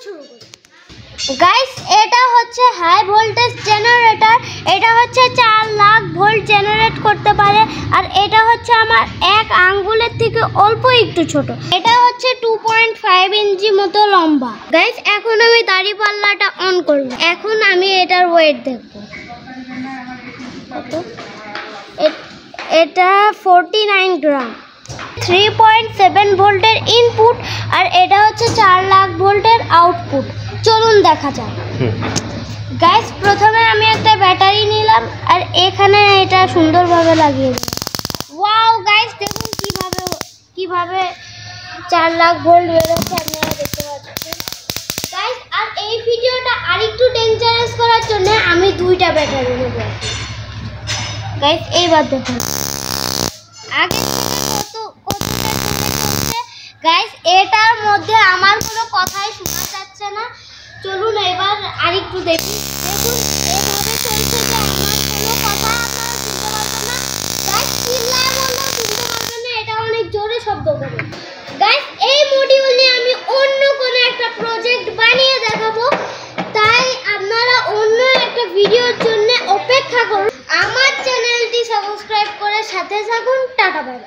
শুরু করি। গাইস, এটা হচ্ছে হাই ভোল্টেজ জেনারেটর। এটা হচ্ছে 4 লাখ ভোল্ট জেনারেট করতে পারে। আর এটা হচ্ছে আমার এক আঙ্গুলের থেকে অল্প একটু ছোট। এটা হচ্ছে 2.5 ইঞ্চি মতো লম্বা। গাইস, এখন আমি দাঁড়িপাল্লাটা অন করলাম। এখন আমি এটার ওয়েট দেখব। কত? এটা 49 গ্রাম। 3.7 ভোল্টের ইনপুট আর এটা হচ্ছে 4 লাখ ভোল্টের আউটপুট। চলুন দেখা যাক। গাইস, প্রথমে আমি একটা ব্যাটারি নিলাম আর এখানে এটা সুন্দরভাবে লাগিয়ে দিলাম। ওয়াও গাইস, দেখুন কিভাবে 4 লাখ ভোল্ট বেরোচ্ছে, আপনারা দেখতে পাচ্ছেন। গাইস, আর এই ভিডিওটা আরেকটু ডেঞ্জারাস করার জন্য আমি 2টা ব্যাটারি নেব। গাইস, এইবার দেখুন আগে গাইস, এটার মধ্যে আমার কোনো কথাই শোনা যাচ্ছে না। চলুন এবার আরেকটু দেখি। দেখুন এভাবে চলছে যে আমার কোনো কথা আপনারা শুনতে পারবেন না। গাইস, চিল্লায় বললেও শুনতে পারবেন না, এটা অনেক জোরে শব্দ করে। গাইস, এই মডিউল নিয়ে আমি অন্য কোনো একটা প্রজেক্ট বানিয়ে দেখাবো, তাই আপনারা অন্য একটা ভিডিওর জন্য অপেক্ষা করুন। আমার চ্যানেলটি সাবস্ক্রাইব করে সাথে থাকুন। Tata bye.